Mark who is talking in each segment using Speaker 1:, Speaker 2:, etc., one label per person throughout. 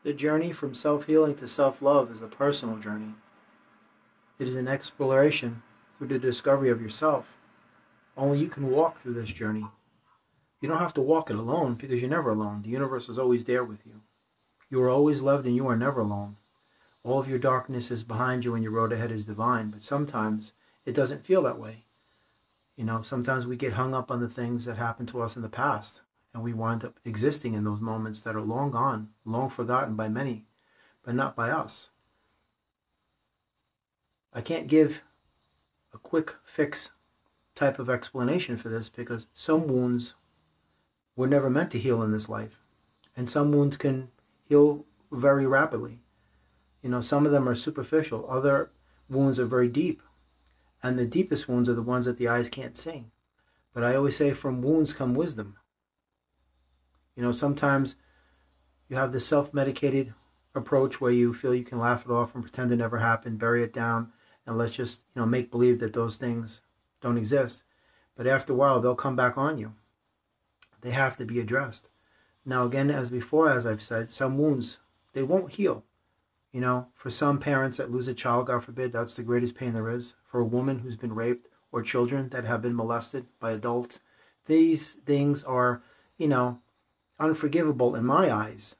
Speaker 1: The journey from self-healing to self-love is a personal journey. It is an exploration through the discovery of yourself. Only you can walk through this journey. You don't have to walk it alone because you're never alone. The universe is always there with you. You are always loved and you are never alone. All of your darkness is behind you and your road ahead is divine, but sometimes it doesn't feel that way. Sometimes we get hung up on the things that happened to us in the past, and we wind up existing in those moments that are long gone, long forgotten by many, but not by us. I can't give a quick fix type of explanation for this because some wounds were never meant to heal in this life, and some wounds can heal very rapidly. Some of them are superficial, other wounds are very deep, and the deepest wounds are the ones that the eyes can't see. But I always say from wounds come wisdom. Sometimes you have this self-medicated approach where you feel you can laugh it off and pretend it never happened, bury it down, and let's just, make believe that those things don't exist. But after a while, they'll come back on you. They have to be addressed. Now, again, as before, as I've said, some wounds, they won't heal. For some parents that lose a child, God forbid, that's the greatest pain there is. For a woman who's been raped or children that have been molested by adults, these things are, unforgivable in my eyes.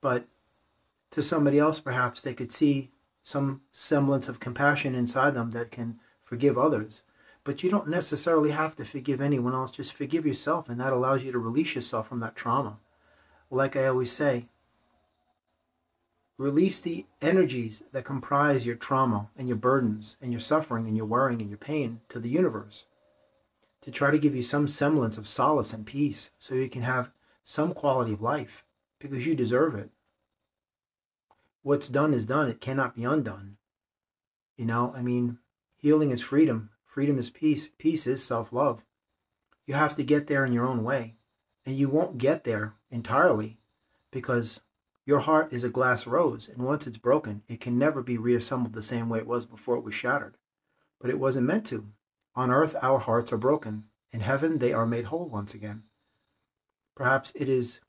Speaker 1: But to somebody else, perhaps they could see some semblance of compassion inside them that can forgive others. But you don't necessarily have to forgive anyone else. Just forgive yourself, and that allows you to release yourself from that trauma. Like I always say, release the energies that comprise your trauma and your burdens and your suffering and your worrying and your pain to the universe to try to give you some semblance of solace and peace so you can have some quality of life because you deserve it. What's done is done. It cannot be undone. Healing is freedom. Freedom is peace. Peace is self-love. You have to get there in your own way. And you won't get there entirely because your heart is a glass rose, and once it's broken, it can never be reassembled the same way it was before it was shattered. But it wasn't meant to. On earth, our hearts are broken. In heaven, they are made whole once again. Perhaps it is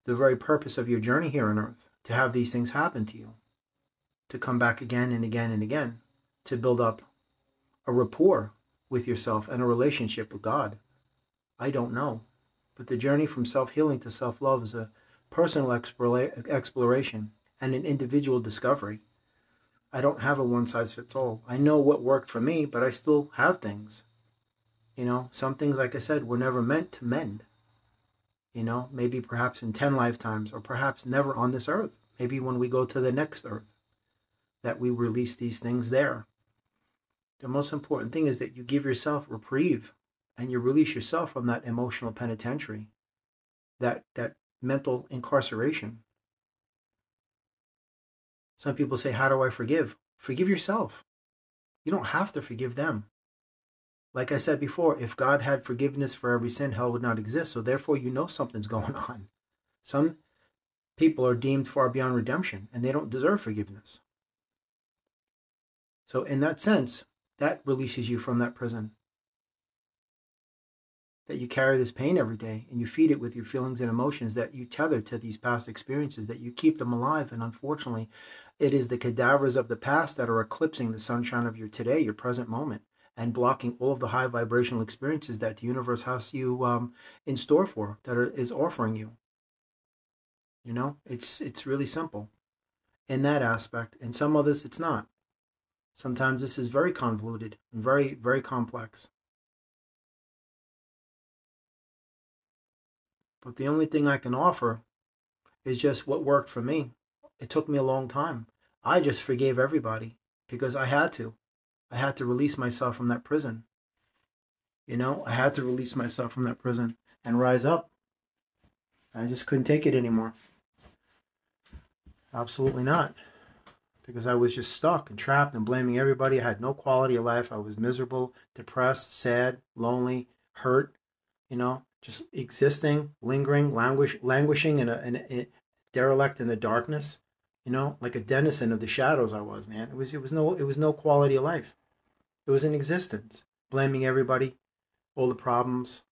Speaker 1: the very purpose of your journey here on earth to have these things happen to you, to come back again and again and again, to build up a rapport with yourself and a relationship with God. I don't know. But the journey from self-healing to self-love is a personal exploration and an individual discovery. I don't have a one-size-fits-all. I know what worked for me, but I still have things. Some things, like I said, were never meant to mend. Maybe perhaps in 10 lifetimes, or perhaps never on this earth. Maybe when we go to the next earth, that we release these things there. The most important thing is that you give yourself reprieve and you release yourself from that emotional penitentiary, that mental incarceration. Some people say, how do I forgive? Forgive yourself. You don't have to forgive them. Like I said before, if God had forgiveness for every sin, hell would not exist. So therefore, something's going on. Some people are deemed far beyond redemption, and they don't deserve forgiveness. So in that sense, that releases you from that prison. That you carry this pain every day, and you feed it with your feelings and emotions, that you tether to these past experiences, that you keep them alive. And unfortunately, it is the cadavers of the past that are eclipsing the sunshine of your today, your present moment, and blocking all of the high vibrational experiences that the universe has you in store for, is offering you. It's really simple in that aspect. In some others, it's not. Sometimes this is very convoluted and very, very complex. But the only thing I can offer is just what worked for me. It took me a long time. I just forgave everybody because I had to. I had to release myself from that prison. I had to release myself from that prison and rise up. I just couldn't take it anymore. Absolutely not. Because I was just stuck and trapped and blaming everybody. I had no quality of life. I was miserable, depressed, sad, lonely, hurt, just existing, lingering, languishing in a derelict in the darkness, like a denizen of the shadows I was, man. It was no quality of life. It was an existence, blaming everybody, all the problems,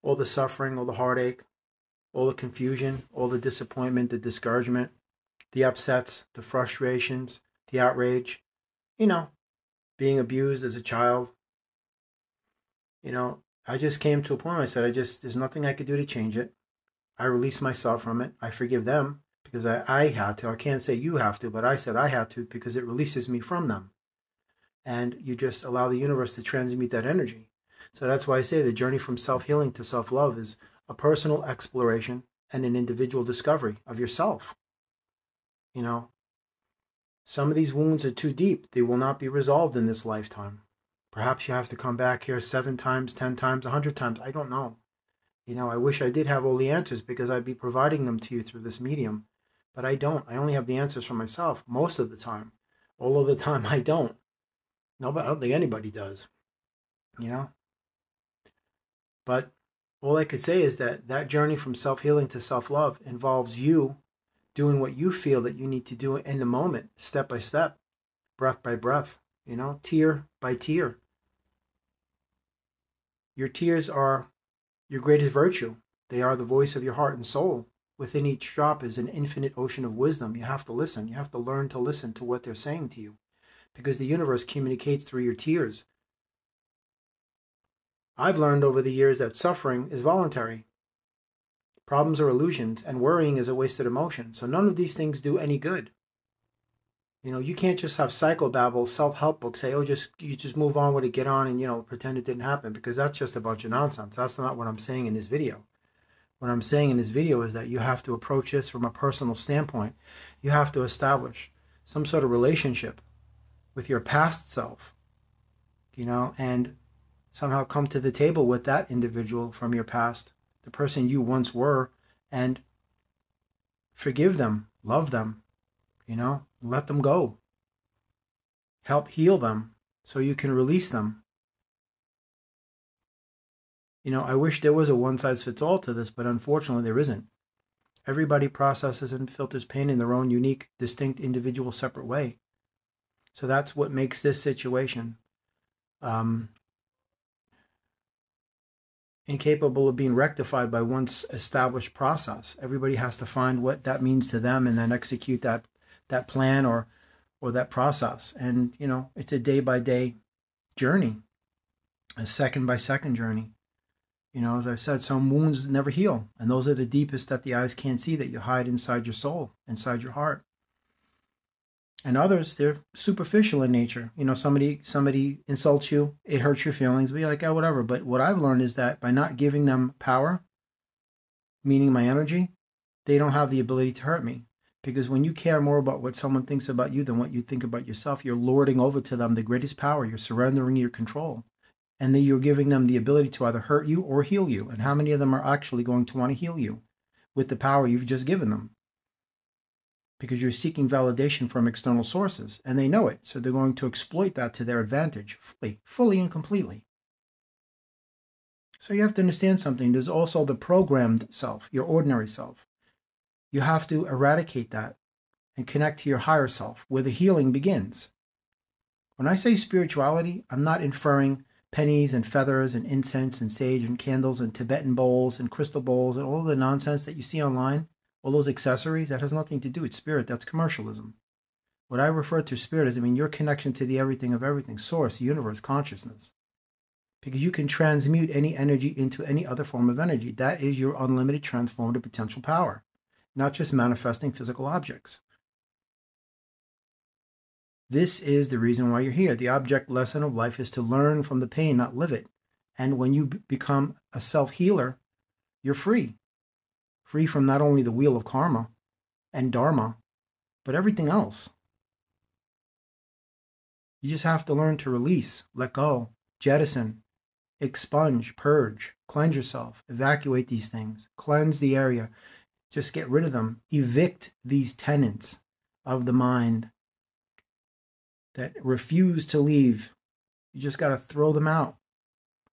Speaker 1: all the suffering, all the heartache, all the confusion, all the disappointment, the discouragement, the upsets, the frustrations, the outrage, you know, being abused as a child. You know, I just came to a point where I said, there's nothing I could do to change it. I release myself from it. I forgive them because I had to. I can't say you have to, but I said I had to because it releases me from them. And you just allow the universe to transmute that energy. So that's why I say the journey from self-healing to self-love is a personal exploration and an individual discovery of yourself. You know, some of these wounds are too deep. They will not be resolved in this lifetime. Perhaps you have to come back here 7 times, 10 times, 100 times. I don't know. You know, I wish I did have all the answers because I'd be providing them to you through this medium. But I don't. I only have the answers for myself most of the time. All of the time, I don't. No, but I don't think anybody does. You know? But all I could say is that that journey from self-healing to self-love involves you doing what you feel that you need to do in the moment, step by step, breath by breath, you know, tear by tear. Your tears are your greatest virtue. They are the voice of your heart and soul. Within each drop is an infinite ocean of wisdom. You have to listen. You have to learn to listen to what they're saying to you because the universe communicates through your tears. I've learned over the years that suffering is voluntary. Problems are illusions, and worrying is a wasted emotion. So none of these things do any good. You know, you can't just have psychobabble, self-help books say, oh, you just move on with it, get on, and, you know, pretend it didn't happen, because that's just a bunch of nonsense. That's not what I'm saying in this video. What I'm saying in this video is that you have to approach this from a personal standpoint. You have to establish some sort of relationship with your past self, you know, and somehow come to the table with that individual from your past, the person you once were, and forgive them, love them, you know, let them go. Help heal them so you can release them. You know, I wish there was a one-size-fits-all to this, but unfortunately there isn't. Everybody processes and filters pain in their own unique, distinct, individual, separate way. So that's what makes this situation incapable of being rectified by one's established process. Everybody has to find what that means to them and then execute that plan or that process. And, you know, it's a day-by-day journey, a second-by-second journey. You know, as I've said, some wounds never heal, and those are the deepest that the eyes can't see, that you hide inside your soul, inside your heart. And others, they're superficial in nature. You know, somebody insults you, it hurts your feelings, but you're like, oh, whatever. But what I've learned is that by not giving them power, meaning my energy, they don't have the ability to hurt me. Because when you care more about what someone thinks about you than what you think about yourself, you're lording over to them the greatest power. You're surrendering your control. And then you're giving them the ability to either hurt you or heal you. And how many of them are actually going to want to heal you with the power you've just given them? Because you're seeking validation from external sources, and they know it. So they're going to exploit that to their advantage fully and completely. So you have to understand something. There's also the programmed self, your ordinary self. You have to eradicate that and connect to your higher self, where the healing begins. When I say spirituality, I'm not inferring pennies and feathers and incense and sage and candles and Tibetan bowls and crystal bowls and all the nonsense that you see online, all those accessories. That has nothing to do with spirit. That's commercialism. What I refer to spirit is, your connection to the everything of everything, source, universe, consciousness. Because you can transmute any energy into any other form of energy. That is your unlimited transformative potential power, not just manifesting physical objects. This is the reason why you're here. The object lesson of life is to learn from the pain, not live it. And when you become a self-healer, you're free. Free from not only the wheel of karma and dharma, but everything else. You just have to learn to release, let go, jettison, expunge, purge, cleanse yourself, evacuate these things, cleanse the area, just get rid of them, evict these tenants of the mind that refuse to leave. You just got to throw them out.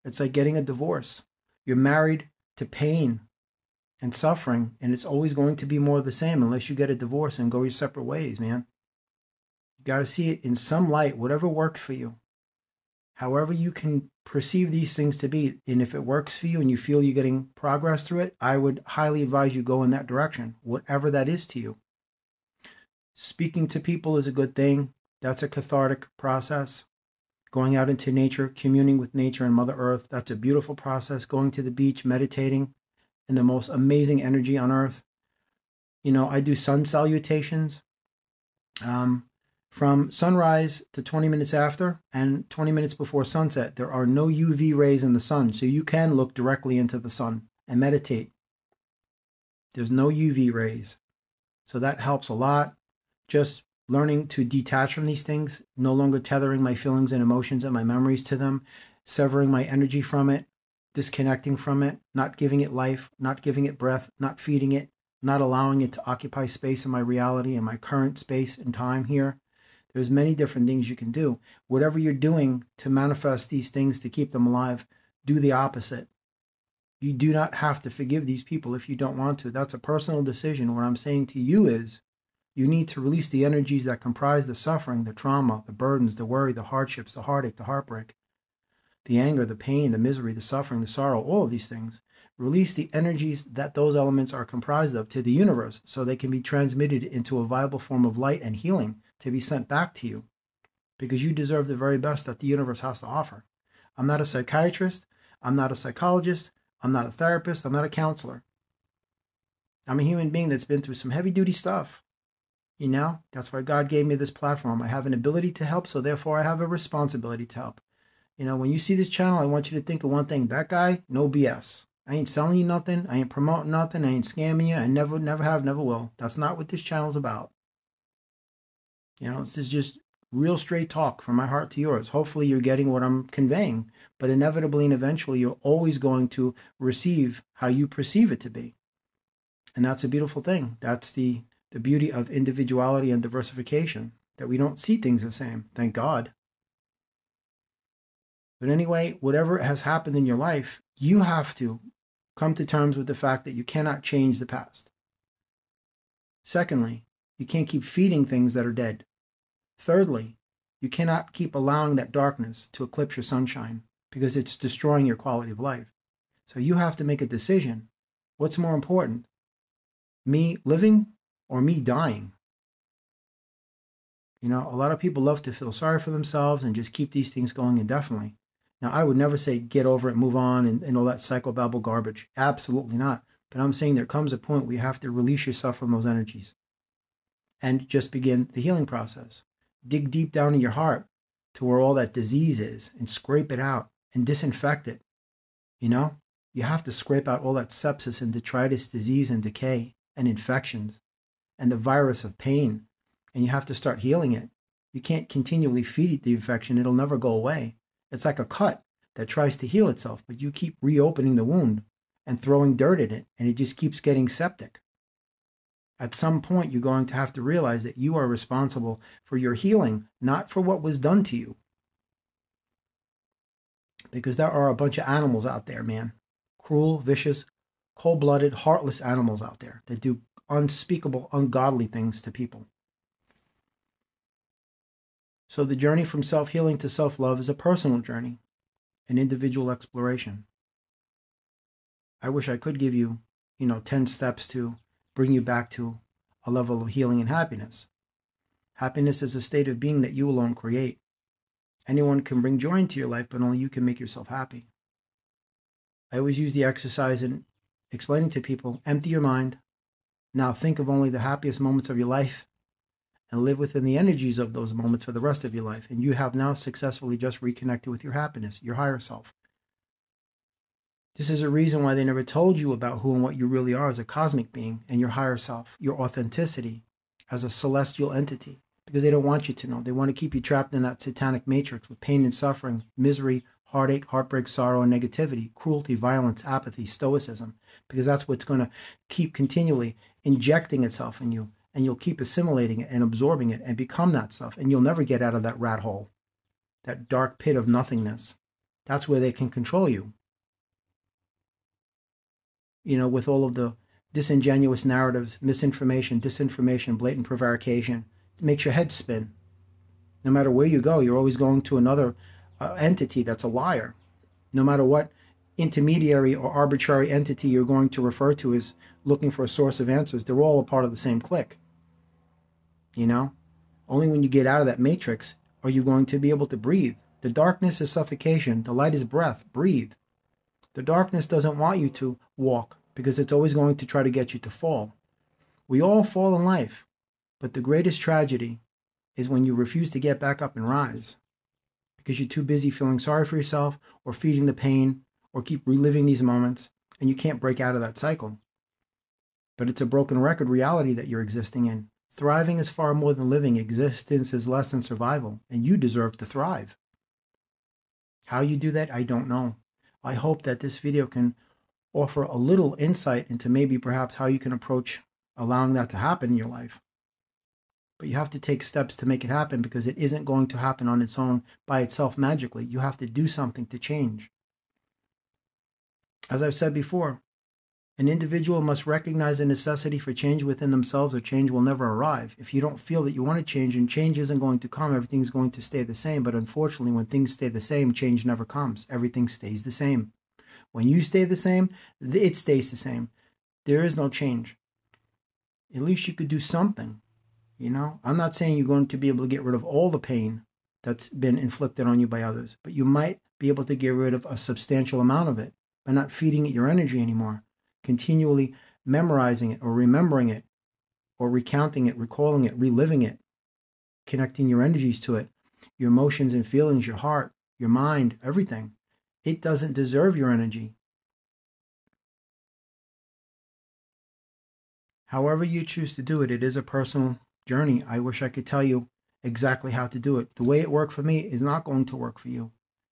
Speaker 1: It's like getting a divorce. You're married to pain and suffering, and it's always going to be more of the same unless you get a divorce and go your separate ways, man. You got to see it in some light, whatever worked for you. However you can perceive these things to be, and if it works for you and you feel you're getting progress through it, I would highly advise you go in that direction, whatever that is to you. Speaking to people is a good thing. That's a cathartic process. Going out into nature, communing with nature and Mother Earth, that's a beautiful process. Going to the beach, meditating in the most amazing energy on earth. You know, I do sun salutations from sunrise to 20 minutes after and 20 minutes before sunset. There are no UV rays in the sun, so you can look directly into the sun and meditate. There's no UV rays. So that helps a lot. Just learning to detach from these things, no longer tethering my feelings and emotions and my memories to them, severing my energy from it, disconnecting from it, not giving it life, not giving it breath, not feeding it, not allowing it to occupy space in my reality and my current space and time here. There's many different things you can do. Whatever you're doing to manifest these things to keep them alive, do the opposite. You do not have to forgive these people if you don't want to. That's a personal decision. What I'm saying to you is you need to release the energies that comprise the suffering, the trauma, the burdens, the worry, the hardships, the heartache, the heartbreak, the anger, the pain, the misery, the suffering, the sorrow, all of these things. Release the energies that those elements are comprised of to the universe so they can be transmitted into a viable form of light and healing to be sent back to you, because you deserve the very best that the universe has to offer. I'm not a psychiatrist. I'm not a psychologist. I'm not a therapist. I'm not a counselor. I'm a human being that's been through some heavy-duty stuff. You know, that's why God gave me this platform. I have an ability to help, so therefore I have a responsibility to help. You know, when you see this channel, I want you to think of one thing. That guy, no BS. I ain't selling you nothing. I ain't promoting nothing. I ain't scamming you. I never have, never will. That's not what this channel's about. You know, this is just real straight talk from my heart to yours. Hopefully you're getting what I'm conveying, but inevitably and eventually you're always going to receive how you perceive it to be. And that's a beautiful thing. That's the beauty of individuality and diversification, that we don't see things the same, thank God. But anyway, whatever has happened in your life, you have to come to terms with the fact that you cannot change the past. Secondly, you can't keep feeding things that are dead. Thirdly, you cannot keep allowing that darkness to eclipse your sunshine because it's destroying your quality of life. So you have to make a decision. What's more important, me living or me dying? You know, a lot of people love to feel sorry for themselves and just keep these things going indefinitely. Now, I would never say get over it, move on, and all that psychobabble garbage. Absolutely not. But I'm saying there comes a point where you have to release yourself from those energies and just begin the healing process. Dig deep down in your heart to where all that disease is and scrape it out and disinfect it. You know, you have to scrape out all that sepsis and detritus, disease and decay and infections and the virus of pain, and you have to start healing it. You can't continually feed the infection. It'll never go away. It's like a cut that tries to heal itself, but you keep reopening the wound and throwing dirt in it, and it just keeps getting septic. At some point, you're going to have to realize that you are responsible for your healing, not for what was done to you. Because there are a bunch of animals out there, man. Cruel, vicious, cold-blooded, heartless animals out there that do unspeakable, ungodly things to people. So the journey from self-healing to self-love is a personal journey, an individual exploration. I wish I could give you, 10 steps to bring you back to a level of healing and happiness. Happiness is a state of being that you alone create. Anyone can bring joy into your life, but only you can make yourself happy. I always use the exercise in explaining to people, empty your mind. Now think of only the happiest moments of your life and live within the energies of those moments for the rest of your life. And you have now successfully just reconnected with your happiness, your higher self. This is a reason why they never told you about who and what you really are as a cosmic being and your higher self, your authenticity as a celestial entity, because they don't want you to know. They want to keep you trapped in that satanic matrix with pain and suffering, misery, heartache, heartbreak, sorrow, and negativity, cruelty, violence, apathy, stoicism, because that's what's going to keep continually injecting itself in you, and you'll keep assimilating it and absorbing it and become that stuff, and you'll never get out of that rat hole, that dark pit of nothingness. That's where they can control you. With all of the disingenuous narratives, misinformation, disinformation, blatant prevarication, it makes your head spin. No matter where you go, you're always going to another entity that's a liar. No matter what intermediary or arbitrary entity you're going to refer to as looking for a source of answers, they're all a part of the same clique. you know? Only when you get out of that matrix are you going to be able to breathe. The darkness is suffocation. The light is breath. Breathe. The darkness doesn't want you to walk because it's always going to try to get you to fall. We all fall in life, but the greatest tragedy is when you refuse to get back up and rise because you're too busy feeling sorry for yourself or feeding the pain or keep reliving these moments, and you can't break out of that cycle. But it's a broken record reality that you're existing in. Thriving is far more than living. Existence is less than survival, and you deserve to thrive. How you do that, I don't know. I hope that this video can offer a little insight into maybe perhaps how you can approach allowing that to happen in your life. But you have to take steps to make it happen because it isn't going to happen on its own by itself magically. You have to do something to change. As I've said before, an individual must recognize the necessity for change within themselves or change will never arrive. If you don't feel that you want to change and change isn't going to come, everything's going to stay the same. But unfortunately, when things stay the same, change never comes. Everything stays the same. When you stay the same, it stays the same. There is no change. At least you could do something, you know? I'm not saying you're going to be able to get rid of all the pain that's been inflicted on you by others, but you might be able to get rid of a substantial amount of it by not feeding it your energy anymore, continually memorizing it or remembering it or recounting it, recalling it, reliving it, connecting your energies to it, your emotions and feelings, your heart, your mind, everything. It doesn't deserve your energy. However you choose to do it, it is a personal journey. I wish I could tell you exactly how to do it. The way it worked for me is not going to work for you.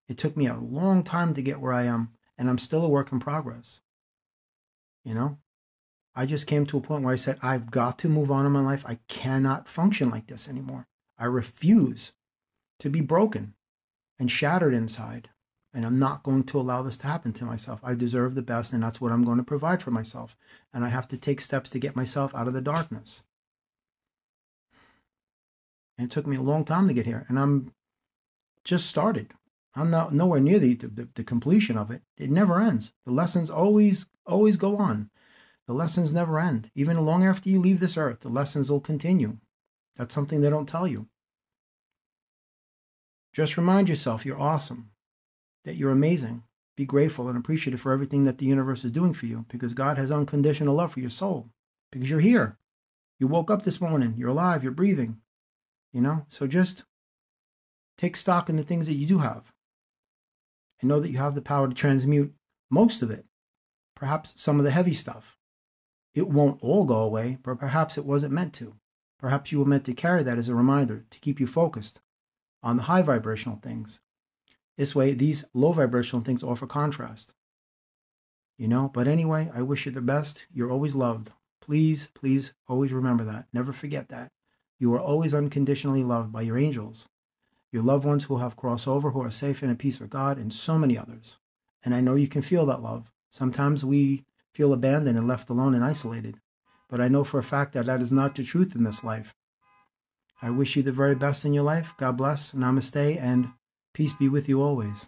Speaker 1: It took me a long time to get where I am, and I'm still a work in progress. You know, I just came to a point where I said, I've got to move on in my life. I cannot function like this anymore. I refuse to be broken and shattered inside. And I'm not going to allow this to happen to myself. I deserve the best, and that's what I'm going to provide for myself. And I have to take steps to get myself out of the darkness. And it took me a long time to get here. And I'm just started. I'm not nowhere near the completion of it. It never ends. The lessons always go on. The lessons never end. Even long after you leave this earth, the lessons will continue. That's something they don't tell you. Just remind yourself you're awesome, that you're amazing. Be grateful and appreciative for everything that the universe is doing for you, because God has unconditional love for your soul, because you're here. You woke up this morning. You're alive. You're breathing. You know, so just take stock in the things that you do have. And know that you have the power to transmute most of it, perhaps some of the heavy stuff. It won't all go away, but perhaps it wasn't meant to. Perhaps you were meant to carry that as a reminder to keep you focused on the high vibrational things. This way, these low vibrational things offer contrast. You know, but anyway, I wish you the best. You're always loved. Please, please always remember that. Never forget that. You are always unconditionally loved by your angels, your loved ones who have crossed over, who are safe and at peace with God, and so many others. And I know you can feel that love. Sometimes we feel abandoned and left alone and isolated. But I know for a fact that that is not the truth in this life. I wish you the very best in your life. God bless. Namaste, and peace be with you always.